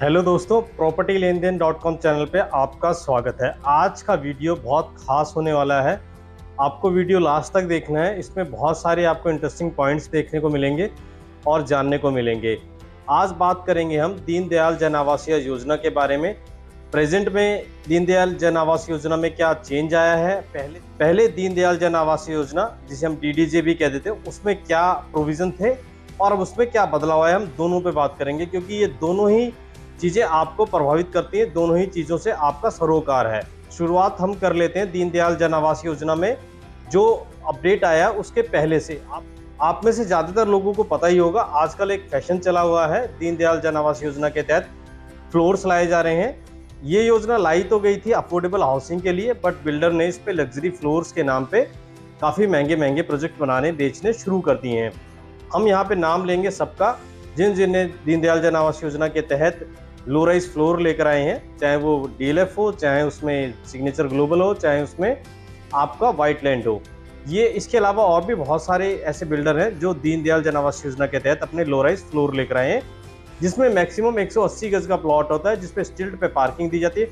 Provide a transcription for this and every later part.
Hello दोस्तों, property लेन then .com channel पे आपका स्वागत है। आज का वीडियो बहुत खास होने वाला है। आपको वीडियो लास्ट तक देखना है। इसमें बहुत सारे आपको इंटरेस्टिंग पॉइंट्स देखने को मिलेंगे और जानने को मिलेंगे। आज बात करेंगे हम दीनदयाल जन आवास योजना के बारे में। प्रेजेंट में दीनदयाल जन आवास योजना में क्या चेंज आया है, पहले दीनदयाल जन आवास योजना जिसे हम डीडीजे भी कह देते हैं, उसमें क्या प्रोविजन थे और अब उसमें क्या बदलाव आया, हम दोनों पे बात करेंगे क्योंकि ये दोनों ही चीजें आपको प्रभावित करती हैं। दोनों ही चीजों से आपका सरोकार है। शुरुआत हम कर लेते हैं दीनदयाल जन आवास योजना में जो अपडेट आया उसके पहले से। आप में से ज्यादातर लोगों को पता ही होगा, आजकल एक फैशन चला हुआ है। दीनदयाल जन आवास योजना के तहत फ्लोर्स लाए जा रहे हैं। ये योजना लाई तो गई थी अफोर्डेबल हाउसिंग के लिए, बट बिल्डर ने इस पे लग्जरी फ्लोर्स के नाम पे काफी महंगे महंगे प्रोजेक्ट बनाने बेचने शुरू कर दिए हैं। हम यहाँ पे नाम लेंगे सबका जिन जिन ने दीनदयाल जन आवास योजना के तहत लो राइज फ्लोर लेकर आए हैं, चाहे वो डीएलएफ हो, चाहे उसमें सिग्नेचर ग्लोबल हो, चाहे उसमें आपका व्हाइट लैंड हो। ये इसके अलावा और भी बहुत सारे ऐसे बिल्डर हैं जो दीनदयाल जन आवास योजना के तहत अपने लो राइज फ्लोर लेकर आए हैं, जिसमें मैक्सिमम 180 गज का प्लॉट होता है, जिसपे स्टिल्ट पे पार्किंग दी जाती है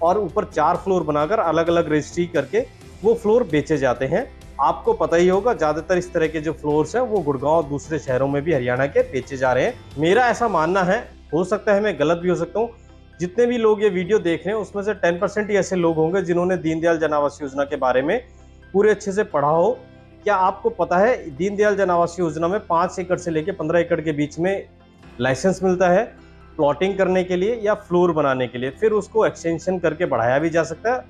और ऊपर 4 फ्लोर बनाकर अलग अलग रजिस्ट्री करके वो फ्लोर बेचे जाते हैं। आपको पता ही होगा, ज्यादातर इस तरह के जो फ्लोर्स हैं वो गुड़गांव दूसरे शहरों में भी हरियाणा के बेचे जा रहे हैं। मेरा ऐसा मानना है, हो सकता है मैं गलत भी हो सकता हूँ, जितने भी लोग ये वीडियो देख रहे हैं उसमें से 10% ही ऐसे लोग होंगे जिन्होंने दीनदयाल जन आवास योजना के बारे में पूरे अच्छे से पढ़ा हो। क्या आपको पता है दीनदयाल जन आवास योजना में 5 एकड़ से लेकर 15 एकड़ के बीच में लाइसेंस मिलता है प्लॉटिंग करने के लिए या फ्लोर बनाने के लिए। फिर उसको एक्सटेंशन करके बढ़ाया भी जा सकता है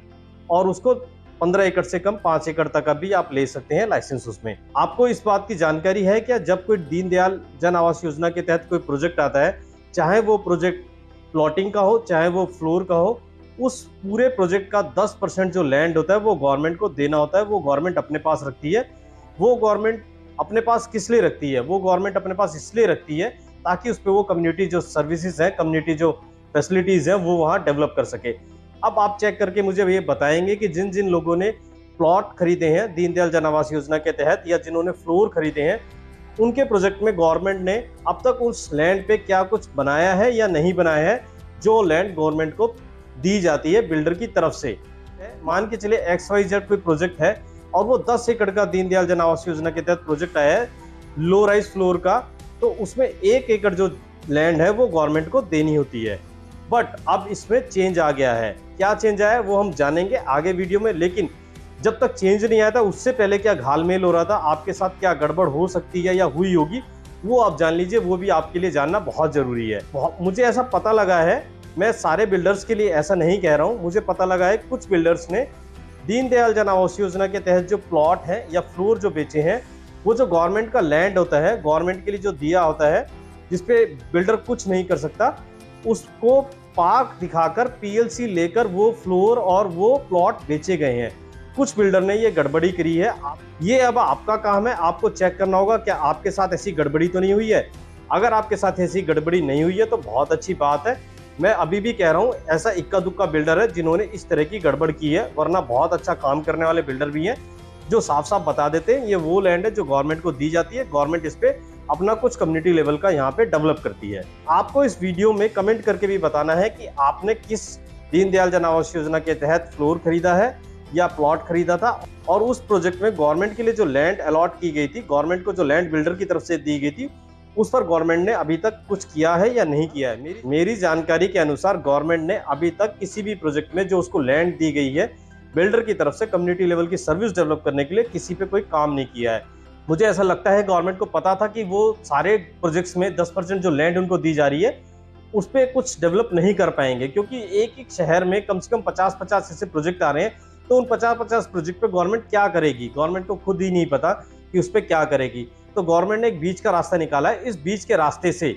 और उसको 15 एकड़ से कम 5 एकड़ तक का भी आप ले सकते हैं लाइसेंस उसमें। आपको इस बात की जानकारी है क्या, जब कोई दीनदयाल जन आवास योजना के तहत कोई प्रोजेक्ट आता है, चाहे वो प्रोजेक्ट प्लॉटिंग का हो चाहे वो फ्लोर का हो, उस पूरे प्रोजेक्ट का 10% जो लैंड होता है वो गवर्नमेंट को देना होता है। वो गवर्नमेंट अपने पास रखती है। वो गवर्नमेंट अपने पास किस लिए रखती है? वो गवर्नमेंट अपने पास इसलिए रखती है ताकि उस पर वो कम्युनिटी जो सर्विसेज है, कम्युनिटी जो फैसिलिटीज है, वो वहाँ डेवलप कर सके। अब आप चेक करके मुझे ये बताएंगे कि जिन जिन लोगों ने प्लॉट खरीदे हैं दीनदयाल जन आवास योजना के तहत या जिन्होंने फ्लोर खरीदे हैं, उनके प्रोजेक्ट में गवर्नमेंट ने अब तक उस लैंड पे क्या कुछ बनाया है या नहीं बनाया है, जो लैंड गवर्नमेंट को दी जाती है बिल्डर की तरफ से। मान के चले XYZ कोई प्रोजेक्ट है और वो 10 एकड़ का दीनदयाल जन आवास योजना के तहत प्रोजेक्ट आया है लो राइज फ्लोर का, तो उसमें 1 एकड़ जो लैंड है वो गवर्नमेंट को देनी होती है। बट अब इसमें चेंज आ गया है। क्या चेंज आया है वो हम जानेंगे आगे वीडियो में, लेकिन जब तक चेंज नहीं आया था उससे पहले क्या घालमेल हो रहा था, आपके साथ क्या गड़बड़ हो सकती है या हुई होगी, वो आप जान लीजिए। वो भी आपके लिए जानना बहुत जरूरी है। मुझे ऐसा पता लगा है, मैं सारे बिल्डर्स के लिए ऐसा नहीं कह रहा हूँ, मुझे पता लगा है कुछ बिल्डर्स ने दीनदयाल जन आवास योजना के तहत जो प्लॉट है या फ्लोर जो बेचे हैं, वो जो गवर्नमेंट का लैंड होता है, गवर्नमेंट के लिए जो दिया होता है, जिसपे बिल्डर कुछ नहीं कर सकता, उसको पार्क दिखाकर PLC लेकर वो फ्लोर और वो प्लॉट बेचे गए हैं। कुछ बिल्डर ने ये गड़बड़ी करी है। ये अब आपका काम है, आपको चेक करना होगा क्या आपके साथ ऐसी गड़बड़ी तो नहीं हुई है। अगर आपके साथ ऐसी गड़बड़ी नहीं हुई है तो बहुत अच्छी बात है। मैं अभी भी कह रहा हूँ, ऐसा इक्का दुक्का बिल्डर है जिन्होंने इस तरह की गड़बड़ की है, वरना बहुत अच्छा काम करने वाले बिल्डर भी हैं जो साफ साफ बता देते हैं ये वो लैंड है जो गवर्नमेंट को दी जाती है, गवर्नमेंट इस पे अपना कुछ कम्युनिटी लेवल का यहाँ पे डेवलप करती है। आपको इस वीडियो में कमेंट करके भी बताना है कि आपने किस दीनदयाल जन आवास योजना के तहत फ्लोर खरीदा है या प्लॉट खरीदा था और उस प्रोजेक्ट में गवर्नमेंट के लिए जो लैंड अलॉट की गई थी, गवर्नमेंट को जो लैंड बिल्डर की तरफ से दी गई थी, उस पर गवर्नमेंट ने अभी तक कुछ किया है या नहीं किया है। मेरी जानकारी के अनुसार गवर्नमेंट ने अभी तक किसी भी प्रोजेक्ट में जो उसको लैंड दी गई है बिल्डर की तरफ से कम्युनिटी लेवल की सर्विस डेवलप करने के लिए, किसी पे कोई काम नहीं किया है। मुझे ऐसा लगता है गवर्नमेंट को पता था कि वो सारे प्रोजेक्ट्स में 10% जो लैंड उनको दी जा रही है उस पर कुछ डेवलप नहीं कर पाएंगे, क्योंकि एक एक शहर में कम से कम 50-50 ऐसे प्रोजेक्ट आ रहे हैं। तो उन 50-50 प्रोजेक्ट पे गवर्नमेंट क्या करेगी, गवर्नमेंट को खुद ही नहीं पता कि उस पर क्या करेगी। तो गवर्नमेंट ने एक बीच का रास्ता निकाला है। इस बीच के रास्ते से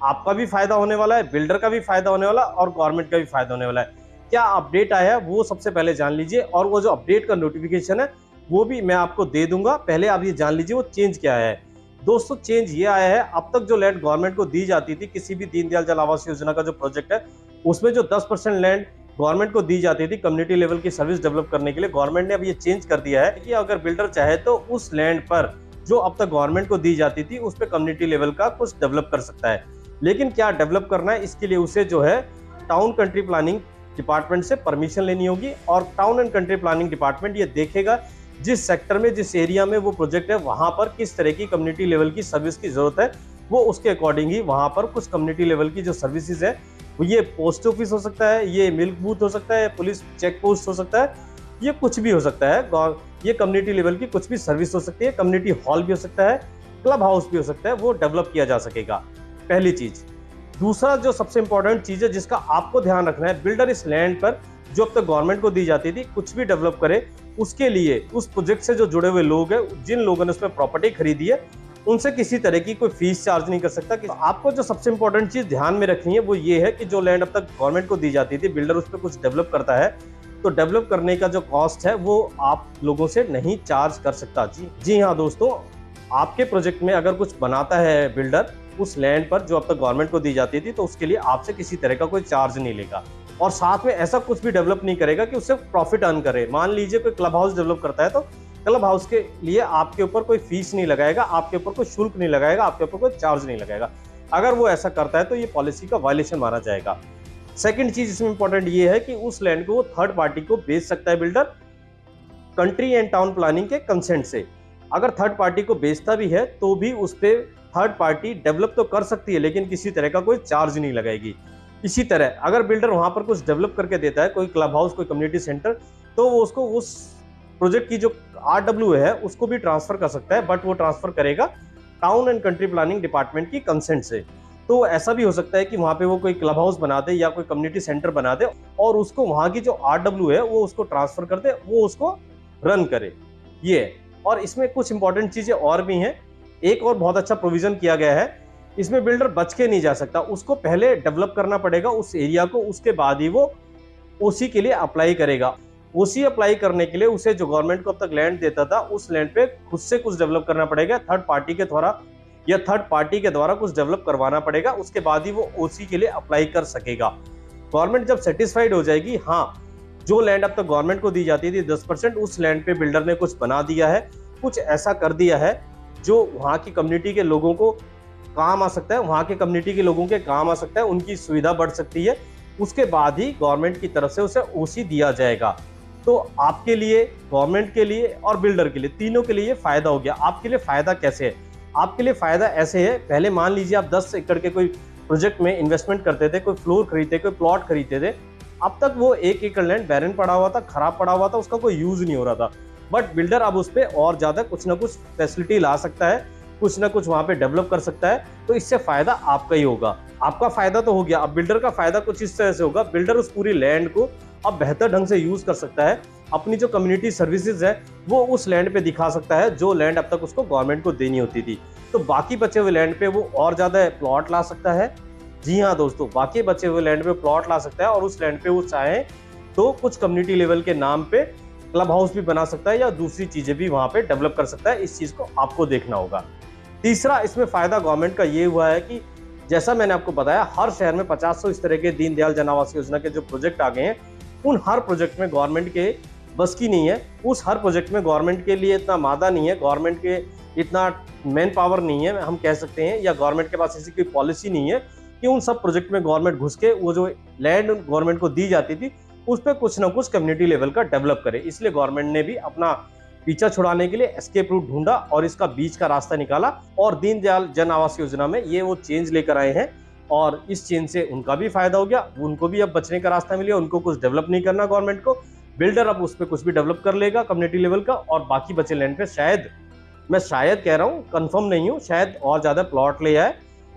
आपका भी फायदा होने वाला है, बिल्डर का भी फायदा होने वाला है और गवर्नमेंट का भी फायदा होने वाला है। क्या अपडेट आया है वो सबसे पहले जान लीजिए, और वो जो अपडेट का नोटिफिकेशन है वो भी मैं आपको दे दूंगा। पहले आप ये जान लीजिए वो चेंज क्या है। दोस्तों, चेंज ये आया है, अब तक जो लैंड गवर्नमेंट को दी जाती थी किसी भी दीनदयाल जन आवास योजना का जो प्रोजेक्ट है, उसमें जो 10% लैंड गवर्नमेंट को दी जाती थी कम्युनिटी लेवल की सर्विस डेवलप करने के लिए, गवर्नमेंट ने अब ये चेंज कर दिया है कि अगर बिल्डर चाहे तो उस लैंड पर जो अब तक गवर्नमेंट को दी जाती थी उस पर कम्युनिटी लेवल का कुछ डेवलप कर सकता है। लेकिन क्या डेवलप करना है इसके लिए उसे जो है टाउन कंट्री प्लानिंग डिपार्टमेंट से परमिशन लेनी होगी, और town and country planning department ये देखेगा जिस सेक्टर में, जिस एरिया में वो प्रोजेक्ट है वहां पर किस तरह की कम्युनिटी लेवल की सर्विस की जरूरत है, वो उसके अकॉर्डिंग ही वहां पर कुछ कम्युनिटी लेवल की जो सर्विसेज है, ये पोस्ट ऑफिस हो सकता है, ये मिल्क बूथ हो सकता है, पुलिस चेक पोस्ट हो सकता है, ये कुछ भी हो सकता है, ये कम्युनिटी लेवल की कुछ भी सर्विस हो सकती है, कम्युनिटी हॉल भी हो सकता है, क्लब हाउस भी हो सकता है, वो डेवलप किया जा सकेगा, पहली चीज। दूसरा जो सबसे इंपॉर्टेंट चीज है जिसका आपको ध्यान रखना है, बिल्डर इस लैंड पर जो अब तक गवर्नमेंट को दी जाती थी कुछ भी डेवलप करे, उसके लिए उस प्रोजेक्ट से जो जुड़े हुए लोग हैं, जिन लोगों ने उसमें प्रॉपर्टी खरीदी है, उनसे किसी तरह की कोई फीस चार्ज नहीं कर सकता। कि आपको जो सबसे इंपॉर्टेंट चीज ध्यान में रखनी है वो ये है कि जो लैंड अब तक गवर्नमेंट को दी जाती थी, बिल्डर उस पर कुछ डेवलप करता है तो डेवलप करने का जो कॉस्ट है वो आप लोगों से नहीं चार्ज कर सकता। जी हाँ दोस्तों, आपके प्रोजेक्ट में अगर कुछ बनाता है बिल्डर उस लैंड पर जो अब तक गवर्नमेंट को दी जाती थी, तो उसके लिए आपसे किसी तरह का कोई चार्ज नहीं लेगा, और साथ में ऐसा कुछ भी डेवलप नहीं करेगा कि उससे प्रॉफिट अर्न करे। मान लीजिए कोई क्लब हाउस डेवलप करता है तो क्लब हाउस के लिए आपके ऊपर कोई फीस नहीं लगाएगा, आपके ऊपर कोई शुल्क नहीं लगाएगा, आपके ऊपर कोई चार्ज नहीं लगाएगा। अगर वो ऐसा करता है तो ये पॉलिसी का वायलेशन माना जाएगा। सेकंड चीज इसमें इंपॉर्टेंट ये है कि उस लैंड को वो थर्ड पार्टी को बेच सकता है builder, country and town planning के कंसेंट से। अगर थर्ड पार्टी को बेचता भी है तो भी उस पर थर्ड पार्टी डेवलप तो कर सकती है, लेकिन किसी तरह का कोई चार्ज नहीं लगाएगी। इसी तरह अगर बिल्डर वहां पर कुछ डेवलप करके देता है, कोई क्लब हाउस, कोई कम्युनिटी सेंटर, तो वो उसको उस प्रोजेक्ट की जो RW है उसको भी ट्रांसफर कर सकता है, बट वो ट्रांसफर करेगा town and country planning department की कंसेंट से। तो ऐसा भी हो सकता है कि वहां पे वो कोई क्लब हाउस बना दे या कोई कम्युनिटी सेंटर बना दे और उसको वहां की जो RW है वो उसको ट्रांसफर कर दे, वो उसको रन करे। ये है। और इसमें कुछ इंपॉर्टेंट चीजें और भी हैं। एक और बहुत अच्छा प्रोविजन किया गया है, इसमें बिल्डर बच के नहीं जा सकता, उसको पहले डेवलप करना पड़ेगा उस एरिया को, उसके बाद ही वो ओसी के लिए अप्लाई करेगा। ओसी अप्लाई करने के लिए उसे जो गवर्नमेंट को अब तक लैंड देता था उस लैंड पे खुद से कुछ डेवलप करना पड़ेगा, थर्ड पार्टी के द्वारा या थर्ड पार्टी के द्वारा कुछ डेवलप करवाना पड़ेगा, उसके बाद ही वो ओसी के लिए अप्लाई कर सकेगा। गवर्नमेंट जब सेटिस्फाइड हो जाएगी, हाँ जो लैंड अब तक गवर्नमेंट को दी जाती थी 10%, उस लैंड पे बिल्डर ने कुछ बना दिया है, कुछ ऐसा कर दिया है जो वहाँ की कम्युनिटी के लोगों को काम आ सकता है, वहाँ के कम्युनिटी के लोगों के काम आ सकता है, उनकी सुविधा बढ़ सकती है, उसके बाद ही गवर्नमेंट की तरफ से उसे ओसी दिया जाएगा। तो आपके लिए, गवर्नमेंट के लिए और बिल्डर के लिए, तीनों के लिए ये फायदा हो गया। आपके लिए फायदा कैसे है? आपके लिए फायदा ऐसे है, पहले मान लीजिए आप 10 एकड़ के कोई प्रोजेक्ट में इन्वेस्टमेंट करते थे, कोई फ्लोर खरीदते, कोई प्लॉट खरीदते थे, अब तक वो 1 एकड़ लैंड बैरन पड़ा हुआ था, खराब पड़ा हुआ था, उसका कोई यूज नहीं हो रहा था। बट बिल्डर अब उस पर और ज्यादा कुछ ना कुछ फैसिलिटी ला सकता है, कुछ ना कुछ वहां पे डेवलप कर सकता है, तो इससे फायदा आपका ही होगा। आपका फायदा तो हो गया, अब बिल्डर का फायदा कुछ इस तरह से होगा, बिल्डर उस पूरी लैंड को अब बेहतर ढंग से यूज कर सकता है, अपनी जो कम्युनिटी सर्विसेज है वो उस लैंड पे दिखा सकता है जो लैंड अब तक उसको गवर्नमेंट को देनी होती थी। तो बाकी बचे हुए लैंड पे वो और ज्यादा प्लॉट ला सकता है। जी हाँ दोस्तों, बाकी बचे हुए लैंड पे प्लॉट ला सकता है और उस लैंड पे वो चाहे तो कुछ कम्युनिटी लेवल के नाम पे क्लब हाउस भी बना सकता है या दूसरी चीजें भी वहां पे डेवलप कर सकता है। इस चीज को आपको देखना होगा। तीसरा इसमें फायदा गवर्नमेंट का ये हुआ है कि जैसा मैंने आपको बताया, हर शहर में 50 इस तरह के दीनदयाल जन आवास योजना के जो प्रोजेक्ट आ गए हैं, उन हर प्रोजेक्ट में गवर्नमेंट के बस की नहीं है, उस हर प्रोजेक्ट में गवर्नमेंट के लिए इतना मादा नहीं है, गवर्नमेंट के इतना मैन पावर नहीं है हम कह सकते हैं, या गवर्नमेंट के पास ऐसी कोई पॉलिसी नहीं है कि उन सब प्रोजेक्ट में गवर्नमेंट घुस के वो जो लैंड गवर्नमेंट को दी जाती थी उस पर कुछ ना कुछ कम्युनिटी लेवल का डेवलप करे। इसलिए गवर्नमेंट ने भी अपना पीछा छुड़ाने के लिए एस्केप रूट ढूंढा और इसका बीच का रास्ता निकाला, और दीनदयाल जन आवास योजना में ये वो चेंज लेकर आए हैं, और इस चेंज से उनका भी फायदा हो गया, उनको भी अब बचने का रास्ता मिल गया, उनको कुछ डेवलप नहीं करना गवर्नमेंट को, बिल्डर अब उस पर कुछ भी डेवलप कर लेगा कम्युनिटी लेवल का, और बाकी बचे लैंड पे शायद, मैं शायद कह रहा हूँ, कंफर्म नहीं हूँ, शायद और ज्यादा प्लॉट ले आए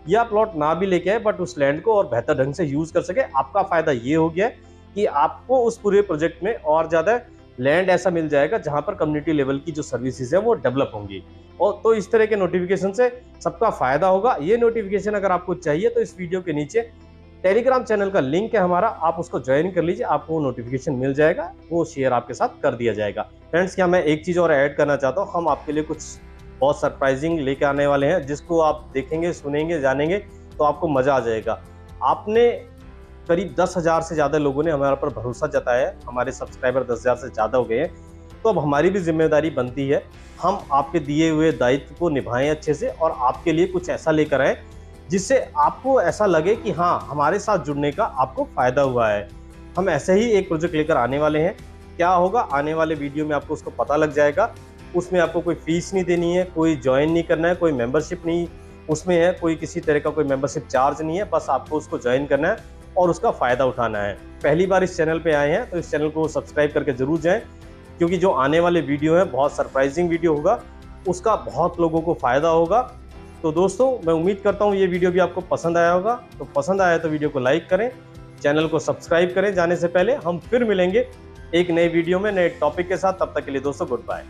या प्लॉट ना भी लेके आए, बट उस लैंड को और बेहतर ढंग से यूज कर सके। आपका फायदा ये हो गया कि आपको उस पूरे प्रोजेक्ट में और ज्यादा लैंड ऐसा मिल जाएगा जहां पर कम्युनिटी लेवल की जो सर्विसेज है वो डेवलप होंगी, और तो इस तरह के नोटिफिकेशन से सबका फायदा होगा। ये नोटिफिकेशन अगर आपको चाहिए तो इस वीडियो के नीचे टेलीग्राम चैनल का लिंक है हमारा, आप उसको ज्वाइन कर लीजिए, आपको वो नोटिफिकेशन मिल जाएगा, वो शेयर आपके साथ कर दिया जाएगा। फ्रेंड्स, क्या मैं एक चीज और ऐड करना चाहता हूँ, हम आपके लिए कुछ बहुत सरप्राइजिंग लेके आने वाले हैं, जिसको आप देखेंगे, सुनेंगे, जानेंगे तो आपको मजा आ जाएगा। आपने करीब 10,000 से ज़्यादा लोगों ने हमारे पर भरोसा जताया है, हमारे सब्सक्राइबर 10,000 से ज़्यादा हो गए हैं, तो अब हमारी भी जिम्मेदारी बनती है हम आपके दिए हुए दायित्व को निभाएं अच्छे से, और आपके लिए कुछ ऐसा लेकर आएँ जिससे आपको ऐसा लगे कि हाँ, हमारे साथ जुड़ने का आपको फ़ायदा हुआ है। हम ऐसे ही एक प्रोजेक्ट लेकर आने वाले हैं। क्या होगा, आने वाले वीडियो में आपको उसको पता लग जाएगा। उसमें आपको कोई फ़ीस नहीं देनी है, कोई जॉइन नहीं करना है, कोई मेंबरशिप नहीं उसमें है, कोई किसी तरह का कोई मेंबरशिप चार्ज नहीं है, बस आपको उसको जॉइन करना है और उसका फ़ायदा उठाना है। पहली बार इस चैनल पे आए हैं तो इस चैनल को सब्सक्राइब करके ज़रूर जाएँ, क्योंकि जो आने वाले वीडियो हैं बहुत सरप्राइजिंग वीडियो होगा, उसका बहुत लोगों को फ़ायदा होगा। तो दोस्तों, मैं उम्मीद करता हूँ ये वीडियो भी आपको पसंद आया होगा। तो पसंद आया तो वीडियो को लाइक करें, चैनल को सब्सक्राइब करें। जाने से पहले हम फिर मिलेंगे एक नए वीडियो में नए टॉपिक के साथ। तब तक के लिए दोस्तों, गुड बाय।